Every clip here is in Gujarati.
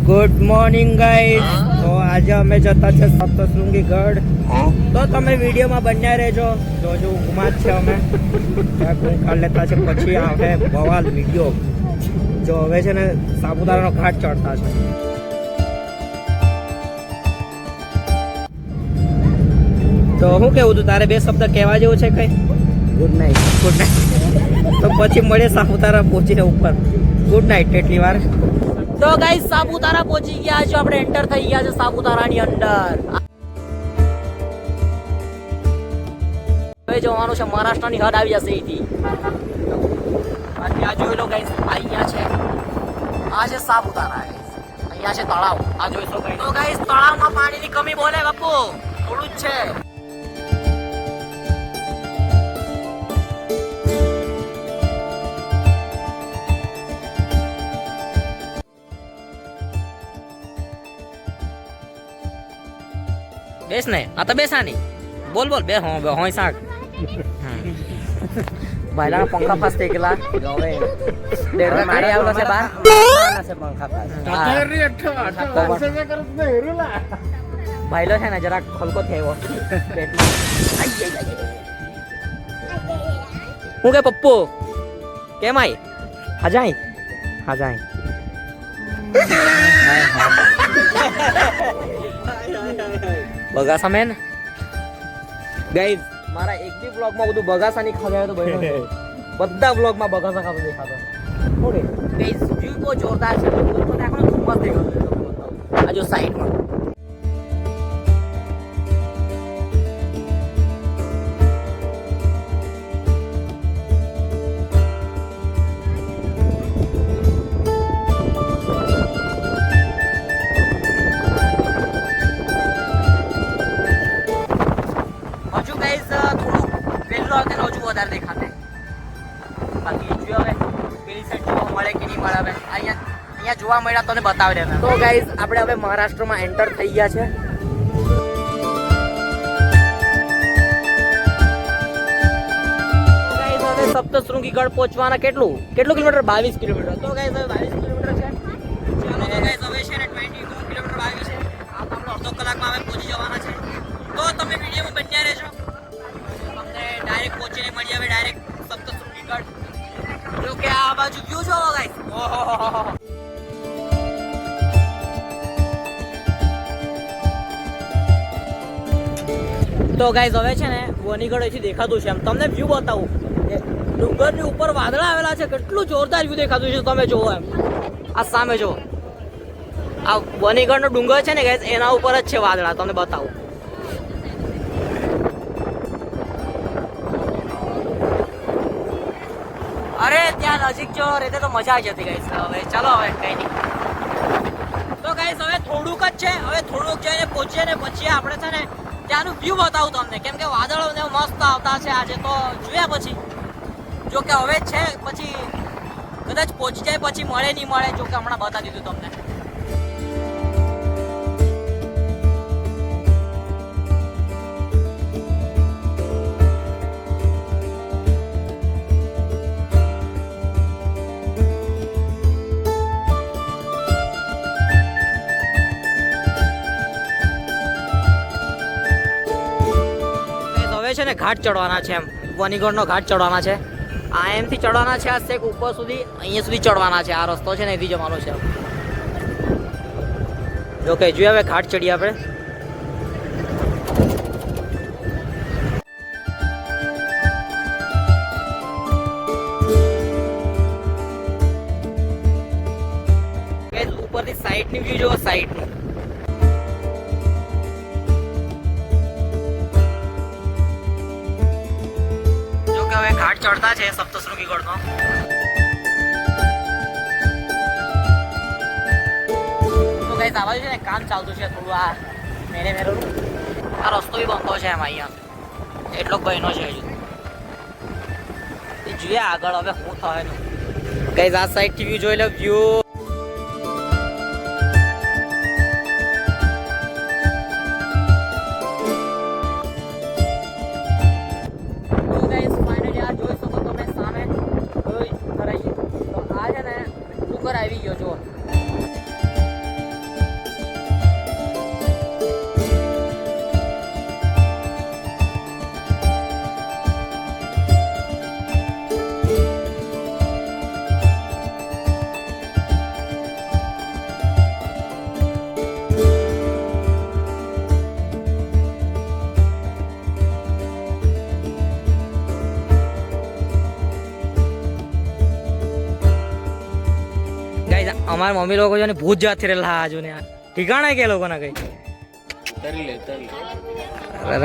Good morning guys. તો આજે અમે જતા છે સપ્તશૃંગી ગઢ. તો તમે વિડીયોમાં બન્યા રહેજો. જોજો ઊંઘમાં જ છે અમે. ત્યાં ઊંઘ કાઢ લેતા છે પછી આવે બવાલ વિડીયો. જો હવે છે ને સાપુતારાનો ઘાટ ચડતા છે. તો શું કેવું તું તારે બે શબ્દ કહેવા જેવું છે કઈ? Good night. Good night. તો પછી મળે સાપુતારા પહોંચીને ઉપર. ગુડ નાઇટ એટલી વાર. તો ગાઈસ સાપુતારા પહોંચી ગયા છે. આપણે એન્ટર થઈ ગયા છે સાપુતારાની અંદર. હવે જવાનું છે મહારાષ્ટ્રની હદ આવી જશે અહીંથી. અને આ જોઈ લો ગાઈસ અહીંયા છે. આ છે સાપુતારા. અહીંયા છે તળાવ. આ જોઈ લો ગાઈસ. તો ગાઈસ તળાવમાં પાણીની કમી બોલે બાપુ થોડું જ છે. બેસ ને આ તો બેસાની બોલ બોલ બે હોય શાક ભાઈલા પંખા ફાસ થઈ ગયેલા હવે દેડકા કાઢી આવેલો છે બહાર છે પંખા ફાસ ભાઈલો છે ને જરાક ખલકો થયો હું કે પપ્પુ કેમ આઈ હાજાઈ બગાસા મેન ગાઈઝ મારા એક બી બ્લોગમાં બધું બગાસા ની ખબર તો બન્યો બધા બ્લોગમાં બગાસા ખાતો દેખાતો ઓકે ગાઈઝ વ્યૂ બહુ જોરદાર છે. તો આખો ધુમ્મસ દેખાતો આ જો સાઈડમાં. વધારે દેખાતે બાકી જો હવે પેલી સાઈડ જોવા મળે કે નહીં મળે. હવે અહીંયા જોવા મળ્યા તો બતાવી દેતા. તો ગાઈઝ આપણે હવે મહારાષ્ટ્રમાં એન્ટર થઈ ગયા છે. ગાઈઝ હવે સપ્તશૃંગી ગઢ પહોંચવાના કેટલું કિલોમીટર? 22 કિલોમીટર. તો ગાઈઝ હવે 22 કિલોમીટર છે. ચાલો તો ગાઈઝ હવે છે ને 22 કિલોમીટર આવી છે. આ આપણે અડધો કલાકમાં હવે પહોંચી જવાના છે. તો તમે વિડીયોમાં બન્યા રહેજો. ડાયરેક્ટ પહોંચીને મળી હવે ડાયરેક્ટ સપ્તશૃંગી ગઢ. જો કે આ બાજુ વ્યૂ જોવો ગાઈસ. તો ગાઈસ હવે છે ને વનીગઢ અહીંથી દેખાતું છે. એમ તમને વ્યૂ બતાવું. ડુંગરની ઉપર વાદળા આવેલા છે. કેટલું જોરદાર વ્યૂ દેખાતું છે તમે જોવો. એમ આ સામે જો આ વનીગઢનો ડુંગર છે ને ગાઈસ એના ઉપર જ છે વાદળા. તમને બતાવું. અરે ત્યાં નજીક જો રહેતે તો મજા આવી જતી ગાઈસ. હવે ચાલો હવે કઈ નહીં. તો ગાઈસ હવે થોડુંક જ છે. હવે થોડુંક જઈને પહોંચીએ ને પછી આપણે છે ને ત્યાંનું વ્યૂ બતાવું તમને. કેમ કે વાદળો ને મસ્ત આવતા છે આજે. તો જોયા પછી જો કે હવે છે પછી કદાચ પહોંચી જાય પછી મળે નહીં મળે. જો કે હમણાં બતાવી દીધું તમને. છે ને ઘાટ ચડવાના છે. એમ વનીગઢનો ઘાટ ચડવાના છે. આ એમથી ચડવાના છે. આ છેક ઉપર સુધી અહીંયા સુધી ચડવાના છે. આ રસ્તો છે ને એથી જવાનો છે. જો કે જોઈએ હવે ઘાટ ચડીએ આપણે. ઉપરથી સાઈડની વ્યૂ જો સાઈડનું. ઘાટ ચડતા છે સપ્તશૃંગી ગઢનો. તો ગાઈસ આવા છે ને કામ ચાલતું છે થોડું. આ મેરેનું આ રસ્તો બી બનતો છે. એમ અહીંયા એટલો બહેનો છે હજુ. જોઈએ આગળ હવે શું થાય. ગાઈસ આ સાઈડ થી વ્યૂ જોઈ લો. વ્યૂ ઉપર આવી ગયો જો. અમારા મમ્મી લોકો છે ને ભૂત જાતી રહેલા આજુ ને ठिकाना के लोगों ना कहीं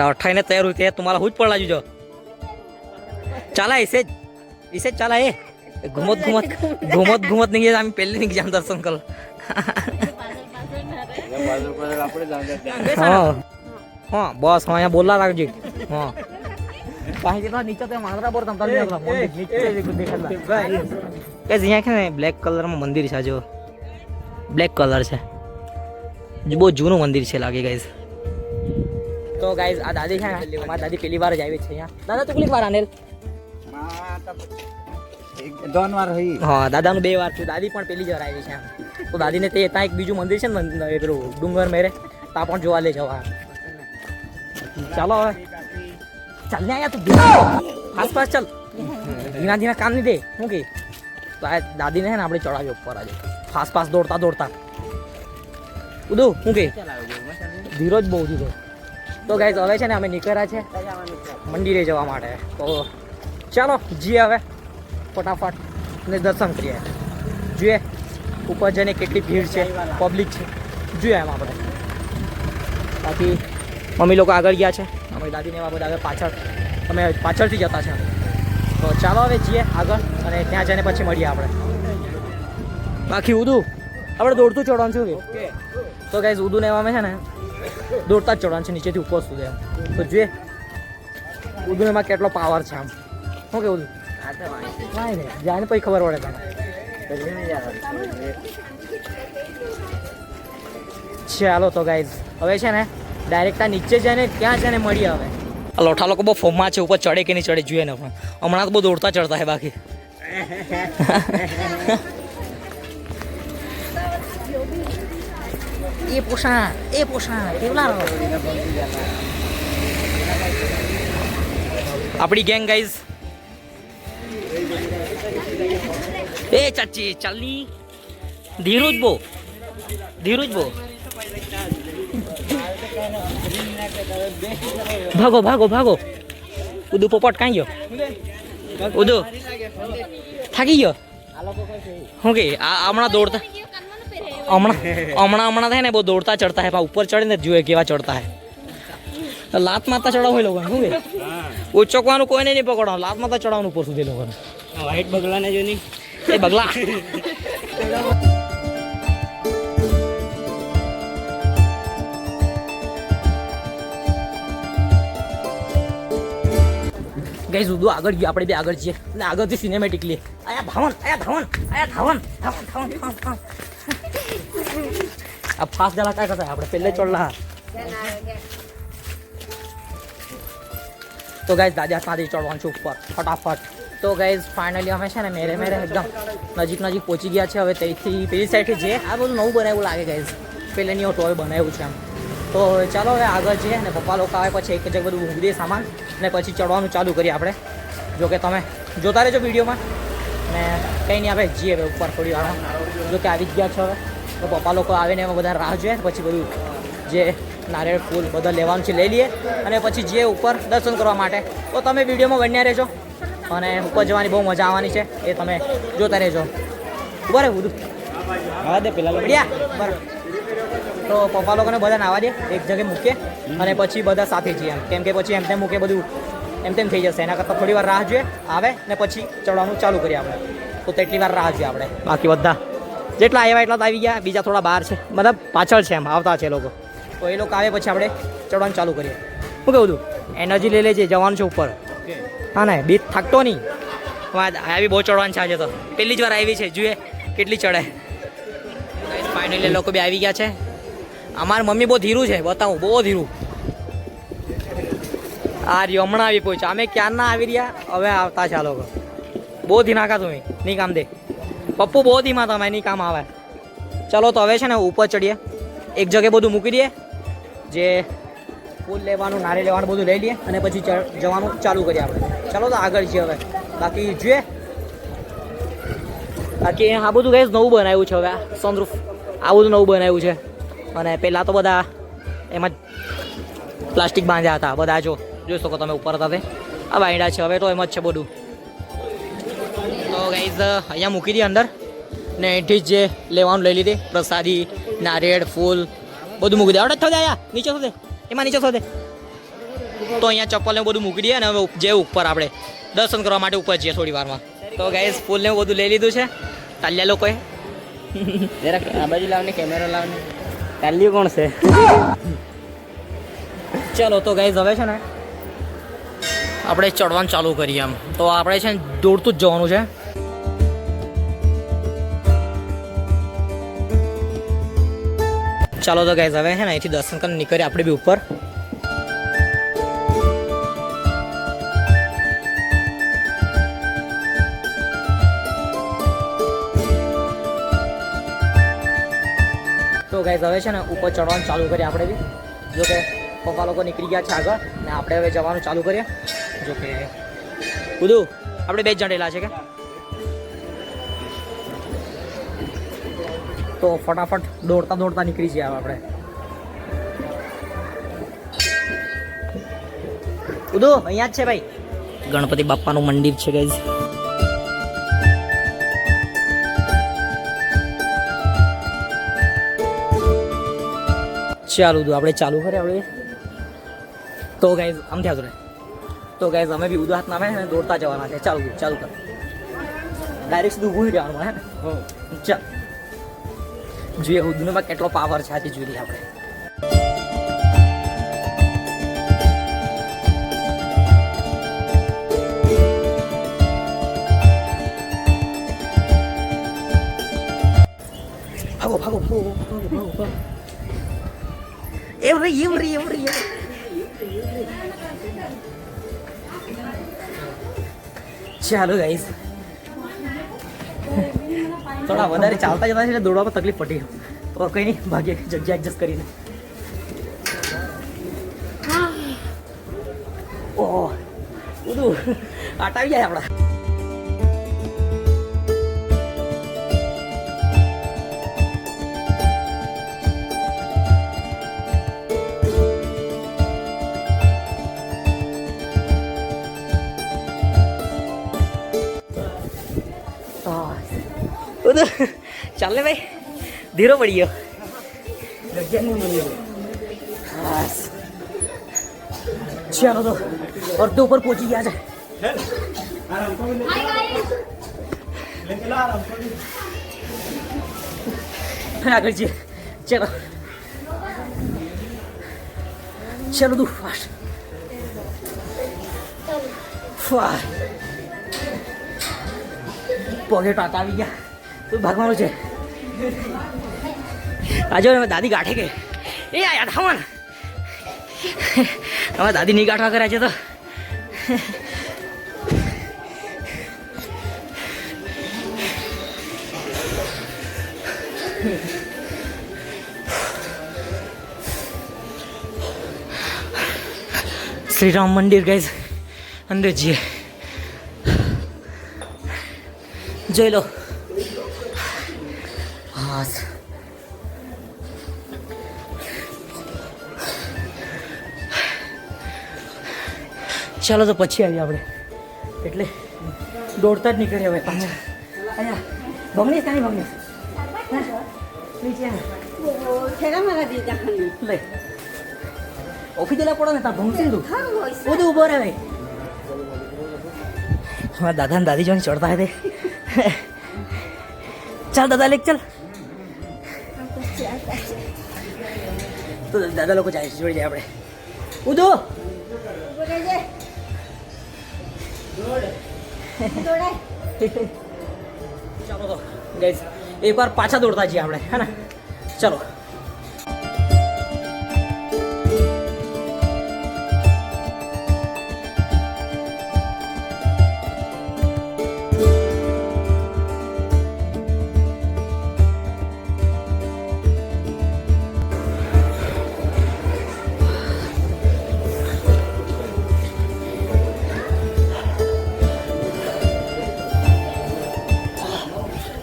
अठाई ने तैयार हुई है तुम्हारा हुज पड़ जो चला इसे चला ये घूमत घूमत घूमत घूमत नहीं है पहले नहीं जाम दर्शन कर हाँ हाँ बस हाँ यहाँ बोला राख जी हाँ कहीं जितना नीचे तो मांगरा बोलता हम कैसे यहाँ के ब्लैक कलर में मंदिर है जो ब्लैक कलर है બહુ જૂનું મંદિર છે લાગે ગાઈઝ તો ગાઈઝ આ દાદી છે મારી દાદી પહેલી વાર જ આવી છે અહીંયા દાદા તું કેટલી વાર આનેલ दोन बार हुई હા દાદાનું 2 વાર છું દાદી પણ પહેલી જ વાર આવી છે તો દાદીને તે ત્યાં એક બીજું મંદિર છે ને પેલું ડુંગર મેરે ત્યાં પણ જોવા લઈ જવા ચાલો હવે ચાલ ને આયા તું આસપાસ ચાલ ધીના ધીના કામ નહીં દે શું કે તો આ દાદીને છે ને આપણે ચડાવી ઉપર આજે આસપાસ દોડતા દોડતા ઉદુ શું કે ધીરજ બહુ ધીરો તો ગાઈઝ હવે છે ને અમે નીકળ્યા છે મંદિરે જવા માટે તો ચાલો જઈએ હવે ફટાફટ ને દર્શન કરીએ જોઈએ ઉપર જઈને કેટલી ભીડ છે પબ્લિક છે જોઈએ એમ આપણે બાકી મમ્મી લોકો આગળ ગયા છે અમારી દાદીને એવા બધા આગળ પાછળ અમે પાછળથી જતા છે તો ચાલો હવે જઈએ આગળ અને ત્યાં જઈને પછી મળીએ આપણે બાકી ઉદુ આપણે દોડતું ચડવાનું છું કે તો ગાઈઝ ઉદુ ને એવામાં છે ને દોડતા જ ચડવાનું છે નીચેથી ઉપર સુધી એમ તો જોઈએ ઉદુ એમાં કેટલો પાવર છે આમ શું કે ઉદુ કાંઈ નહીં જાય ને પછી ખબર પડે તમે ચાલો તો ગાઈઝ હવે છે ને ડાયરેક્ટ આ નીચે જાય ને ત્યાં છે ને મળીએ હવે આ લોઠા લોકો બહુ ફોર્મમાં છે ઉપર ચડે કે નહીં ચડે જોઈએ ને પણ હમણાં તો બહુ દોડતા ચડતા છે બાકી એ પોષા કેવલા આપણી ગેંગ ગાઈઝ એ ચાચી ચાલની ધીરુજ બો ભાગો ભાગો ભાગો ઉદુ પોપટ કાંઈ ગયો ઉદુ થાકી ગયો શું કે હમણાં દોડતા હમણાં થાય ને બહુ દોડતા ચડતા હે ऊपर चढ़े ने જોઈએ કેવા ચડતા હે લાત મારતા ચડાવ હોય લોકોને શું કે ઉચકવાનું કોઈને નહીં પકડવાનું લાત મારતા ચડાવવાનું ઉપર સુધી લોકોને વ્હાઈટ બગલા ને જો નહીં એ બગલા ગાઈઝ ઉદુ આગળ ગયો આપણે બે આગળ જઈએ અને આગળથી સિનેમેટિક લઈએ આયા ધાવન આ ફાસ્ટ જલા काय करता है આપણે પહેલે ચડલા તો ગાઈઝ દાદા સાથે ચડવાનું છે ઉપર ફટાફટ તો ગાઈઝ ફાઇનલી અમે છે ને મેરે એકદમ નજીક પહોંચી ગયા છે હવે ત્યાંથી પેલી સાઈડથી જે આ બધું નવું બનાવ્યું લાગે ગાઈઝ પહેલેની ટોય બનાવ્યું છે એમ તો ચાલો હવે આગળ જઈએ ને પપ્પા લોકો આવે પછી એક જગ્યાએ બધું ઊંઘી દે સામાન ને પછી ચડવાનું ચાલુ કરીએ આપણે જો કે તમે જોતા રહેજો વિડીયોમાં ને કંઈ નહીં આપણે જઈએ હવે ઉપર થોડી વારમાં જો કે આવી જ ગયા છો હવે તો પપ્પા લોકો આવીને એમાં બધા રાહ જોઈએ પછી બધું જે નારિયેળ ફૂલ બધા લેવાનું છે લઈ લઈએ અને પછી જઈએ ઉપર દર્શન કરવા માટે તો તમે વિડીયોમાં બન્યા રહેજો અને ઉપર જવાની બહુ મજા આવવાની છે એ તમે જોતા રહેજો બરાબર બધું હા દે પેલા બઢિયા બરાબર તો પપ્પા લોકોને બધાને આવવા દે એક જગ્યાએ મૂકીએ અને પછી બધા સાથે જઈએ એમ કેમ કે પછી એમ તેમ મૂકે બધું એમ તેમ થઈ જશે એના કરતાં થોડી વાર રાહ જોઈએ આવે ને પછી ચડવાનું ચાલુ કરીએ આપણે તો તેટલી વાર રાહ જોઈએ આપણે બાકી બધા જેટલા આવ્યા એટલા તો આવી ગયા બીજા થોડા બહાર છે મતલબ પાછળ છે એમ આવતા છે લોકો તો એ લોકો આવે પછી આપણે ચડવાનું ચાલુ કરીએ શું કહું તું એનર્જી લઈ લેજે જવાનું છે ઉપર હા ને બીક થાકતો નહીં આવી બહુ ચડવાનું છે આજે તો પહેલી જ વાર આવી છે જોઈએ કેટલી ચડે ફાઇનલી લોકો બી આવી ગયા છે અમારી મમ્મી બહુ ધીરું છે બતાવું બહુ ધીરું આ રહ્યો હમણાં આવી પહોંચ્યા અમે ક્યારના આવી રહ્યા હવે આવતા છે આ લોકો બહુ ધીના કા તમે નહીં કામ દે પપ્પુ બહુ ધીમા તમે નહીં કામ આવે ચલો તો હવે છે ને ઉપર ચડીએ એક જગ્યાએ બધું મૂકી દઈએ જે ફૂલ લેવાનું નારિયેળ લેવાનું બધું લઈ લઈએ અને પછી જવાનું ચાલુ કરીએ આપણે ચાલો તો આગળ છીએ હવે બાકી જોઈએ બાકી આ બધું ગેસ નવું બનાવ્યું છે હવે સનરૂફ આ બધું નવું બનાવ્યું છે અને પહેલાં તો બધા એમાં પ્લાસ્ટિક બાંધ્યા હતા બધા જોઈ શકો તમે ઉપર હતા તે આ બાંધ્યા છે હવે તો એમ જ છે બધું તો ગાઈઝ અહીંયા મૂકી દઈએ અંદર ને અહીંથી જ જે લેવાનું લઈ લીધી પ્રસાદી નારિયેળ ફૂલ બધું મૂકી દે. અડે થો દે આયા નીચે થો દે એમાં નીચે થો દે. તો અહીંયા ચપ્પલ ને બધું મૂકી દઈએ અને હવે જે ઉપર આપણે દર્શન કરવા માટે ઉપર જઈએ થોડી વારમાં. તો ગાઈસ ફૂલ ને બધું લઈ લીધું છે તાલ્યા લોકોએ. જરા આ બાજુ લાવને કેમેરો લાવને. તાલ્યું કોણ છે? ચલો તો ગાઈસ હવે છે ને આપણે ચડવાનું ચાલુ કરીએ આમ. તો આપણે છે ને દોડતું જ જવાનું છે. ચાલો તો ગાઈસ હવે છે ને અહીંથી દર્શન કરીને નીકળીએ આપણે બી ઉપર. તો ગાઈસ હવે છે ને ઉપર ચડવાનું ચાલુ કરીએ આપણે બી. જો કે પપ્પા લોકો નીકળી ગયા છે આગળ ને આપણે હવે જવાનું ચાલુ કરીએ. જો કે બધું આપણે 2 જણ રહેલા છે કે તો ફટાફટ દોડતા દોડતા નીકળી જઈએ આપણે. ઉદુ અહીંયા જ છે ભાઈ ગણપતિ બાપ્પાનું મંદિર છે ગાઈસ. ચાલુ ઉદુ આપણે ચાલુ કરીએ આપણે. તો ગાઈસ આમ થયા જોડે. તો ગાઈસ અમે બી ઉદુ હાથ નામે ને દોડતા જવાના છે. ચાલુ ચાલુ કર ડાયરેક્ટ સીધું ઊભું રહેવાનું હે ને. ચાલ જોઈએ ઉદુમાં કેટલો પાવર છે આથી જોઈએ આપણે. ભાગો ભાગો ભાગો ભાગો. એમ રે. ચાલો ગાઈસ થોડા વધારે ચાલતા જતા છે એટલે દોડવામાં તકલીફ પડી. તો કંઈ નહીં ભાગ્ય જગ્યા એડજસ્ટ કરીને. ઓહો બધું આટાવી જાય આપણા. ચાલ ને ભાઈ ધીરો પડી ગયો. ચાલો તો અડધો ઉપર પહોંચી ગયા છે. આગળ જઈએ. ચલો ચલો તું ફાસ્ટ. પગે ટાંકા આવી ગયા. તો ભાગવાનું છે. આજે દાદી ગાંઠે કે એ યાર હવન હવે દાદી નહીં ગાંઠવા કર્યા છે. તો શ્રી રામ મંદિર ગાઈઝ અંદર જઈએ. જોઈ લો. ચાલો તો પછી આવીએ આપણે. એટલે દોડતા જ નીકળીએ હવે પાછા. અહીંયા ભમણી કાંઈ ભમણી લે ઓફી દેલા પડો ને તાર ભમતી તું બધું ઉભો રહે ભાઈ. મારા દાદા ને દાદી જોઈને ચડતા હતા. ચાલ દાદા લેક ચાલ. તો દાદા લોકો જાય જોઈ જાય આપણે. ઉદો ચાલો તો ગાઈસ એકવાર પાછા દોડતા જઈએ આપણે હે ને. ચલો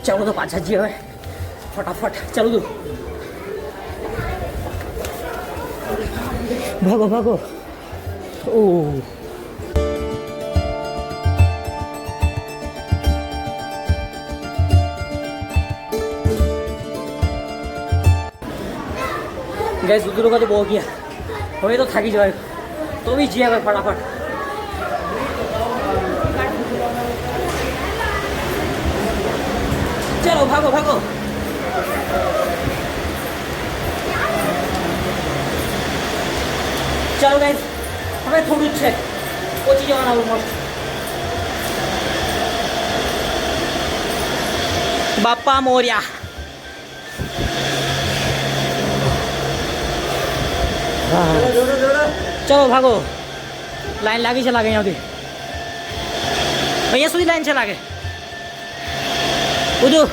ચાલો તો પાછા જઈએ હવે ફટાફટ. ચાલુ તું ભાગો ભાગો. ઓ ગઈ સુધી લોકો તો બહુ ગયા, હવે તો થાકી જવાય, તો બી જઈએ હવે ફટાફટ. ચાલો ભાગો ભાગો. ચાલો ગાઈસ, હવે થોડું જ છે, પહોંચી જવાના ઓલમોસ્ટ. બાપા મોર્યા. ચલો ભાગો, લાઈન લાગી છે લાગે અહીંયાથી, અહીંયા સુધી લાઈન છે લાગે. બધું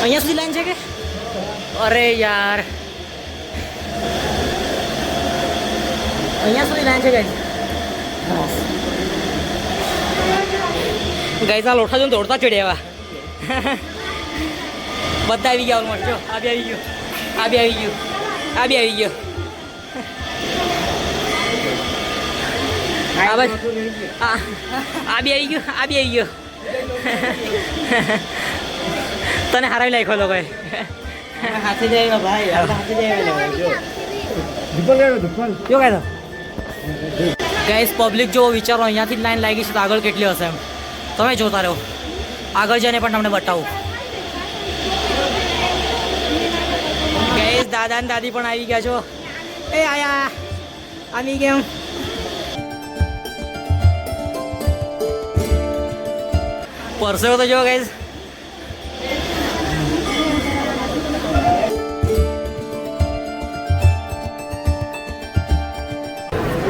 અહીંયા સુધી લાઈન છે કે? અરે યાર, અહીંયા સુધી લાઈન છે ગાઈસ. ગાઈસ આ લોઠા જોઈને દોડતા ચડ્યા બધા આવી ગયા ઓલમોસ્ટ. જો આ બી આવી ગયું, આ બી આવી ગયું, આ બી આવી ગયો. આ બી આવી ગયું, આ બી આવી ગયો. તને હારાવી નાખ્યો લોકો હાથે જાય ભાઈ, હાથે જાય જો કહે તો ગાઈસ પબ્લિક જો વિચારો અહીંયાથી જ લાઈન લાગી છે તો આગળ કેટલી હશે એમ તમે જોતા રહો. આગળ જઈને પણ તમને બતાવું. ગાઈસ દાદા ને દાદી પણ આવી ગયા છો. એ આયા આવી કેમ પરસેવો તો જો ગાઈસ.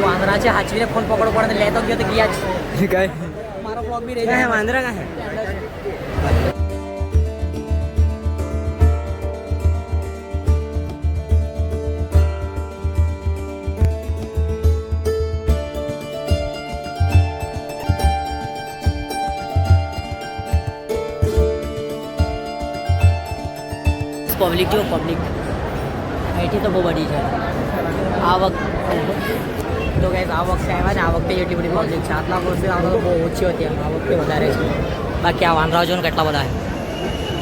વાંદરા છે, હાચવીને ફોન પકડો પડે લેતો ગયો તો ગયા જ કઈ. મારો બ્લોગ બી રહી જાય. વાંદરા કાં પબ્લિક જો પબ્લિક અહીંથી તો બહુ બધી છે આ વખતે. તો ગાઈસ આ વખતે આવ્યા ને, આ વખતે એટલી બધી પબ્લિક છે. આટલા વર્ષે આવતા તો બહુ ઓછી હતી, આ વખતે વધારે છે. બાકી આ વાંદરાઓ જો ને કેટલા બધા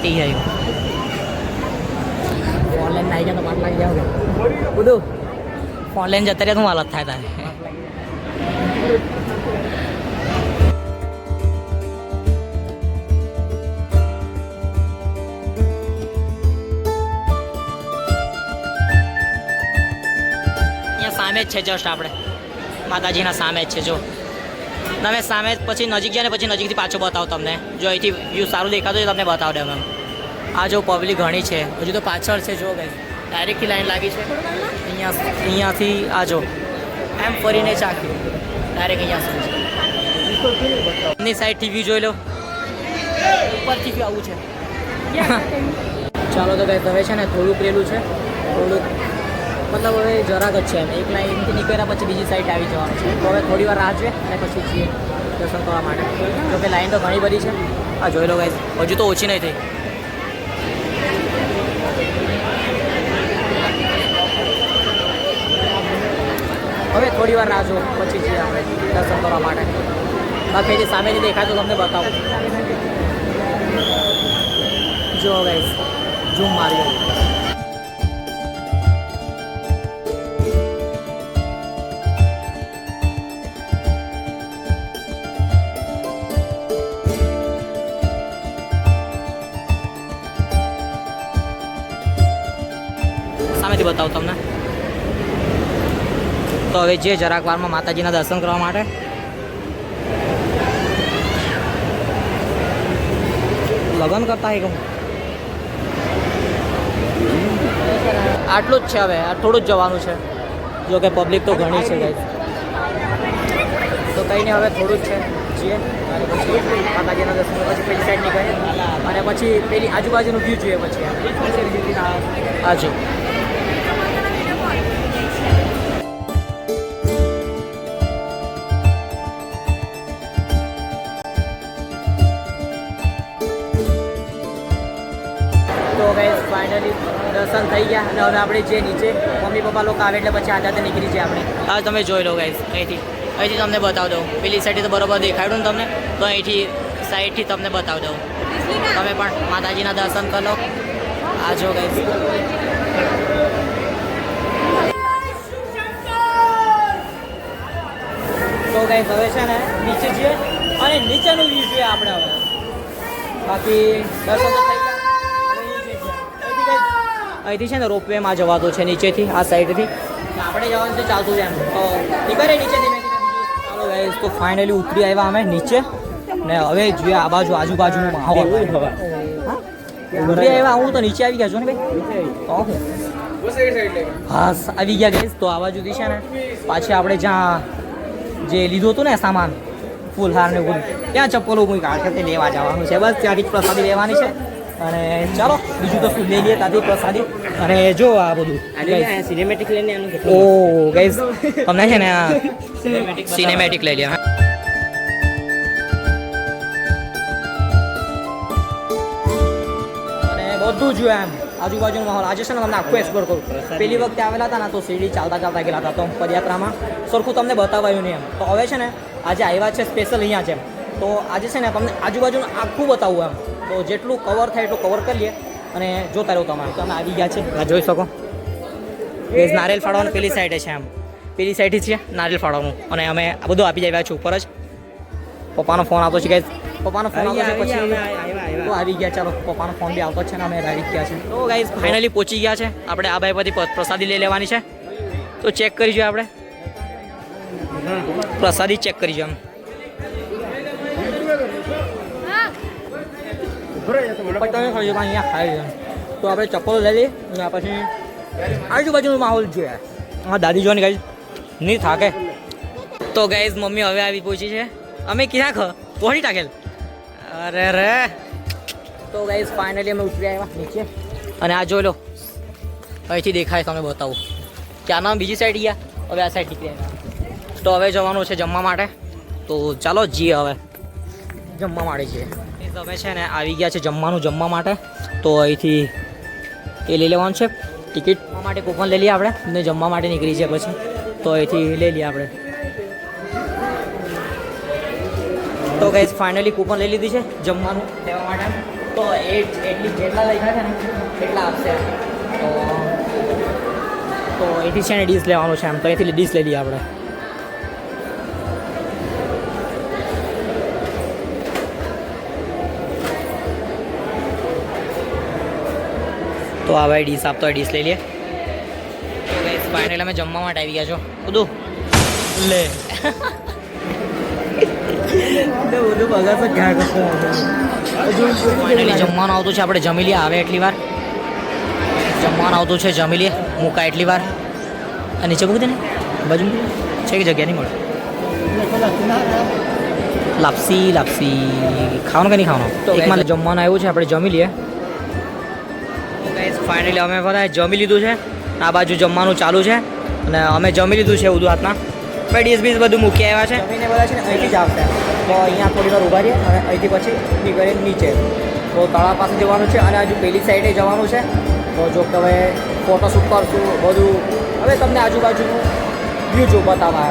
તે આવ્યું. ઓનલાઈન આવી ગયા તો પાટ લાગી જાવ બધું. ઓનલાઈન જતા રહ્યા તો હાલત થાય તારે. સામે જ છે જસ્ટ આપણે માતાજીના સામે જ છે. જો તમે સામે પછી નજીક જાય ને પછી નજીકથી પાછો બતાવો તમને. જો અહીંથી વ્યૂ સારું દેખાતું હોય તમને બતાવડે મેમ. આ જો પબ્લિક ઘણી છે, હજુ તો પાછળ છે. જો ગાઈસ ડાયરેક્ટથી લાઈન લાગી છે અહીંયાથી. આ જો એમ ફરીને ચાખી ડાયરેક્ટ અહીંયા સુધી એમની સાઈડથી વ્યૂ જોઈ લો. ઉપરથી વ્યૂ આવું છે. ચાલો તો ગાઈસ હવે છે ને થોડુંક રેલું છે, થોડુંક મતલબ હવે જરાક જ છે એમ. એક લાઈનથી નીકળ્યા પછી બીજી સાઈડ આવી જવાનું છે. તો હવે થોડી વાર રાહ જોઈએ અને પછી જઈએ દર્શન કરવા માટે. જો કે લાઈન તો ઘણી બધી છે. આ જોઈ લો ગાઈસ, હજુ તો ઓછી નહીં થઈ. હવે થોડી વાર રાહ જો પછી જઈએ આપણે દર્શન કરવા માટે. બાકી જે સામેથી દેખાય તો તમને બતાવું. જો ગાઈસ ઝૂમ માર્યો. સામેથી બતાવું તમને. તો હવે જે જરાક વારમાં માતાજીના દર્શન કરવા માટે. લગન કરતા હે કહું આટલું જ છે. હવે આ થોડું જ જવાનું છે. જો કે પબ્લિક તો ઘણી છે ગાઈસ. તો કંઈ નહીં, હવે થોડું જ છે જઈએ અને પછી માતાજીના દર્શન પછી પેલી સાઈડ નીકળીએ અને પછી પેલી આજુબાજુનું વ્યૂ જોઈએ પછી હાજી. તો ગાઈસ ફાઇનલી દર્શન થઈ ગયા અને હવે આપણે જે નીચે મમ્મી પપ્પા લોકો આવે એટલે પછી આજાતે નીકળી જાય આપણે. હવે તમે જોઈ લો ગાઈસ અહીંથી તમને બતાવી દઉં. પેલી સાઈડથી તો બરોબર દેખાડ્યું ને તમને, તો અહીંથી સાઈડથી તમને બતાવી દઉં. તમે પણ માતાજીના દર્શન કરી લો. આ જો ગાઈસ તો ગાઈસ હવે છે ને નીચે જઈએ અને નીચેનું વ્યૂ જોઈએ આપણે હવે બાકી દર્શન તો થઈ ગયા અહીંથી છે ને રોપવેમાં જવાતો છે નીચેથી આ સાઈડથી આપણે જવાનું છે ચાલતું છે એમ તો નીકળે નીચેથી ચાલો ગાઈસ તો ફાઇનલી ઉતરી આવ્યા અમે નીચે ને હવે જોઈએ આ બાજુ આજુબાજુનું માહોલ ઉતરી આવ્યા હું તો નીચે આવી ગયા છો ને ભાઈ હા આવી ગયા ગાઈસ તો આ બાજુથી છે ને પાછી આપણે જ્યાં જે લીધું હતું ને સામાન ફૂલહાર ને બધું ત્યાં ચપ્પલો કોઈ કાઢે લેવા જવાનું છે બસ ત્યાંથી જ પ્રસાદી લેવાની છે અને ચાલો બીજું તો શું લઈ લઈએ ત્યાંથી પ્રસાદી અને જો આ બધું સિનેમેટિક લઈને આનું ઓ ગાઈસ તમને છે ને આ સિનેમેટિક લઈ લે અને બધું જોયા એમ આજુબાજુનો માહોલ આજે છે ને તમને આખું એક્સપ્લોર કરું પેલી વખતે આવેલા હતા ને તો સીડી ચાલતા ચાલતા ગયેલા હતા તો પદયાત્રામાં સરખું તમને બતાવાયું નહીં એમ તો હવે છે ને આજે આવ્યા છે સ્પેશિયલ અહીંયા છે તો આજે છે ને તમને આજુબાજુનું આખું બતાવવું એમ તો જેટલું કવર થાય એટલું કવર કરી લઈએ અને જોતા રહો તમારે તમે આવી ગયા છે આ જોઈ શકો એ નારિયેલ ફાડવાનું પેલી સાઈડે છે એમ પેલી સાઈડ છે નારિયેલ ફાડવાનું અને અમે આ બધું આપી આવ્યા છે ઉપર જ પપ્પાનો ફોન આવતો છે ગાઈસ પપ્પાનો ફોન આવતો છે પછી તો આવી ગયા ચાલો પપ્પાનો ફોન બી આવતો છે ને અમે આવી ગયા છે તો ગાઈસ ફાઇનલી પહોંચી ગયા છે આપણે આ ભાઈ પરથી પ્રસાદી લઈ લેવાની છે તો ચેક કરી જોઈએ આપણે પ્રસાદી ચેક કરી જોઈએ અહીંયા ખાઈ તો આપણે ચપ્પલો લઈ લઈએ અને પછી આજુબાજુનો માહોલ જોઈએ હા દાદી જોવાની ગાઈસ નહીં થાકે તો ગાઈસ મમ્મી હવે આવી પહોંચી છે અમે ક્યાં પહોંચી ટાકેલ અરે રે તો ગાઈસ ફાઇનલી અમે ઉતરી આવ્યા નીચે અને આ જોઈ લો અહીંથી દેખાય તમે બતાવું ક્યાં નામ બીજી સાઈડ ગયા હવે આ સાઈડ નીકળી આવ્યા તો હવે જવાનું છે જમવા માટે તો ચાલો જઈએ હવે જમવા માટે જઈએ હવે છે ને આવી ગયા છે જમવા માટે તો અહીંથી એ લઈ લેવાનું છે ટિકિટ માટે કૂપન લઈ લઈએ આપણે ને જમવા માટે નીકળી છે પછી તો અહીંથી લઈ લઈએ આપણે તો ગાઈસ ફાઇનલી કૂપન લઈ લીધી છે જમવાનું લેવા માટે તો એટલી જેટલા લખ્યા છે ને એટલા આપશે તો અહીંથી છે ને ડીશ લેવાનું છે એમ તો અહીંથી ડીશ લઈ લઈએ આપણે તો આ ભાઈ ડીશ આપતો હોય ડીશ લઈ લઈએ તો ગાઈસ ફાઇનલી અમે જમવા માટે આવી ગયા છો બધું લે બધું બગાસો ક્યાં ફાઇનલી જમવાનું આવતું છે આપણે જમી લઈએ આવે એટલી વાર જમવાનું આવતું છે જમી લઈએ મૂકા એટલી વાર આ નીચે મૂકી દે ને બાજુ છે કે જગ્યા નહીં મળે લાપસી ખાવાનું કે નહીં ખાવાનું તો એક મારે જમવાનું આવ્યું છે આપણે જમી લઈએ ફાઇનલી અમે બધા જમી લીધું છે આ બાજુ જમવાનું ચાલુ છે અને અમે જમી લીધું છે ઉદુ હાથમાં ભાઈ ડીશ બીસ બધું મૂકી આવ્યા છે જમીને બધા છે ને અહીંથી જ આવશે તો અહીંયા થોડી વાર ઊભા રહીએ અને અહીંથી પછી નીકળીએ નીચે તો તળાવ પાસે જવાનું છે અને હજુ પેલી સાઈડે જવાનું છે તો જો કે હવે ફોટોશૂટ કરશું બધું હવે તમને આજુબાજુનું વ્યૂ જો બતાવવા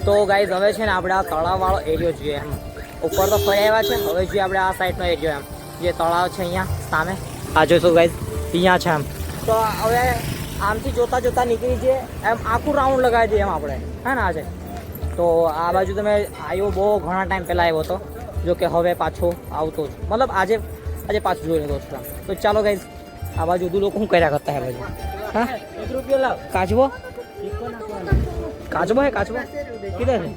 તો ગાઈઝ હવે છે ને આપણે આ તળાવવાળો એરિયો જોઈએ એમ ઉપર તો ફરી આવ્યા છે હવે જોઈએ આપણે આ સાઈડનો એરિયો એમ જે તળાવ છે અહીંયા સામે આ જોઈશું ગાઈઝ અહીંયા છે એમ તો હવે આમથી જોતા નીકળી જઈએ એમ આખું રાઉન્ડ લગાવી દઈએ એમ આપણે હે ને આજે તો આ બાજુ તમે આવ્યો બહુ ઘણા ટાઈમ પહેલાં આવ્યો હતો જો કે હવે પાછો આવતો જ મતલબ આજે પાછું જોઈ લેતો છું તો ચાલો ગાઈઝ આ બાજુ બધું લોકો શું કર્યા કરતા હે બાજુ હા ₹1 લાવ કાચબો है काचबा किधर है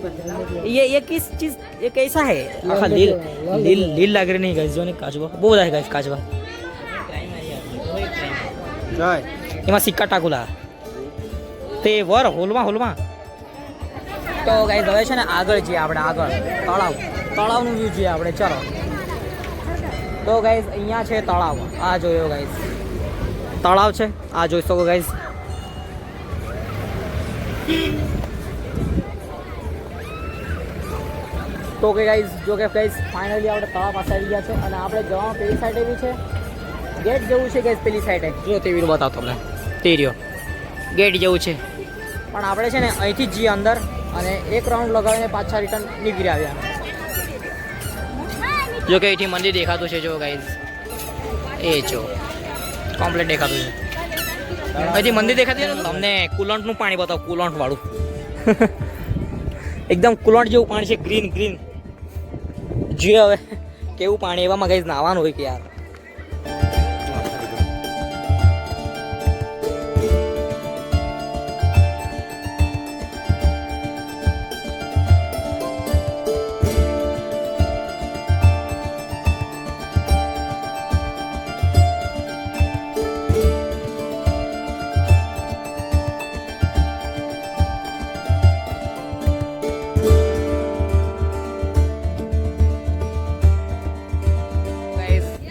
ये किस चीज ये कैसा है आखा लील लग रही नहीं गाइस जो ने काचबा બહુ બધા ગાઈસ કાચબા એમાં સિક્કા ટાકુલા તે વર હોલમાં તો ગાઈસ હવે છે ને આગળ જઈએ આપણે આગળ તળાવનું વ્યૂ જોઈએ આપણે ચાલો તો ગાઈસ અહીંયા છે તળાવ આ જોયો ગાઈસ તળાવ છે આ જોઈ શકો ગાઈસ તો કે ગાઈઝ જો કે ગાઈઝ ફાઇનલી આપણે તળાવ પાસે આવી ગયા છે અને આપણે જવા પેલી સાઈડે બી છે ગેટ જેવું છે ગાઈઝ પેલી સાઈડે જો તે વીર બતાવો તમને તે રહ્યો ગેટ જેવું છે પણ આપણે છે ને અહીંથી જ જઈએ અંદર અને એક રાઉન્ડ લગાવીને પાછા રિટર્ન નીકળી આવ્યા જો કે અહીંથી મંદિર દેખાતું છે જો ગાઈઝ એ જો કમ્પ્લીટ દેખાતું છે. અહીંથી મંદિર દેખાતી છે ને તમને કુલંટનું પાણી બતાવો, કુલંટ વાળું. એકદમ કુલંટ જેવું પાણી છે, ગ્રીન ગ્રીન. જોઈએ હવે કેવું પાણી, એવામાં કઈ નાવાનું હોય કે યાર.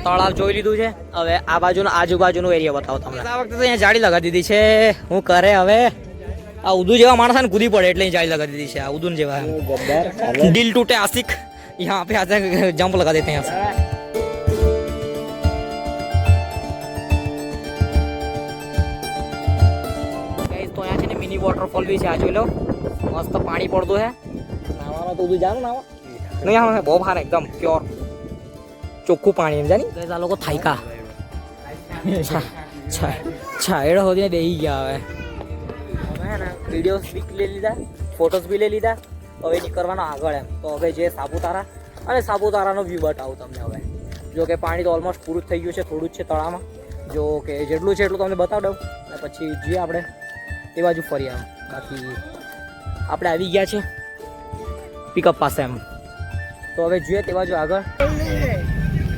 તળાવ જોઈ લીધું છે. હવે આ બાજુનો આજુબાજુનો એરિયા બતાવો તમને. આ વખતે તો અહીંયા જાળી લગાવી દીધી છે. હું કરે હવે આ ઉદુ જેવા માણસ ને કૂદી પડે એટલે અહીં જાળી લગાવી દીધી છે. આ ઉદુન જેવા દિલ ટૂટે આશિક यहाँ पे आते हैं, जंप लगा देते हैं यहाँ से. તો અહીંયા છે ને મિની વોટરફોલ બી છે. આ જોઈ લો મસ્ત પાણી પડતું છે. નાવાનો તો ઉદુ જાનું નાવા નહીં આવે બહુ ભારે એકદમ પ્યોર ચોખ્ખું પાણી એમ જાની. આ લોકો થાયકા છાયડો હોતી બેસી ગયા. હવે વિડીયોઝ બી લઈ લીધા, ફોટોસ બી લઈ લીધા. હવે નીકળવાનો આગળ એમ તો હવે જે સાપુતારા અને સાપુતારાનો વ્યૂ બતાવું તમને. હવે જો કે પાણી તો ઓલમોસ્ટ પૂરું જ થઈ ગયું છે, થોડું જ છે તળાવમાં. જો કે જેટલું છે એટલું તમને બતાવી દઉં અને પછી જઈએ આપણે એ બાજુ ફરી આમ. બાકી આપણે આવી ગયા છે પિકઅપ પાસે એમ, તો હવે જોઈએ તે બાજુ આગળ.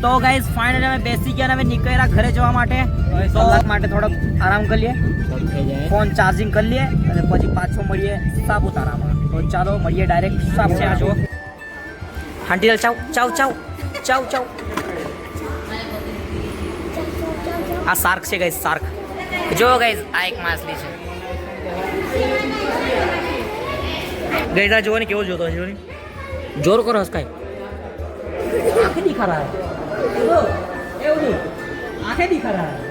તો ગાઈઝ ફાઇનલી અમે બેસી ગયા અને અમે નીકળ્યા ઘરે જવા માટે. કલાક માટે થોડોક આરામ કરી લઈએ, ફોન ચાર્જિંગ કરી લઈએ અને પછી પાછો મળીએ સાપુતારામાં. તો ચાલો મળીએ ડાયરેક્ટ. સાપ છે આ જો. હાંડી ચાવ ચાવ ચાવ ચાવ ચાવ. આ શાર્ક છે ગાઈઝ, શાર્ક. જો ગાઈઝ આ એક માછલી છે ગાઈઝ. આ જોવાની કેવો જોતો છે, જોર કરો હસકાય. आंखें दिखा रहा है, आंखें दिखा रहा है.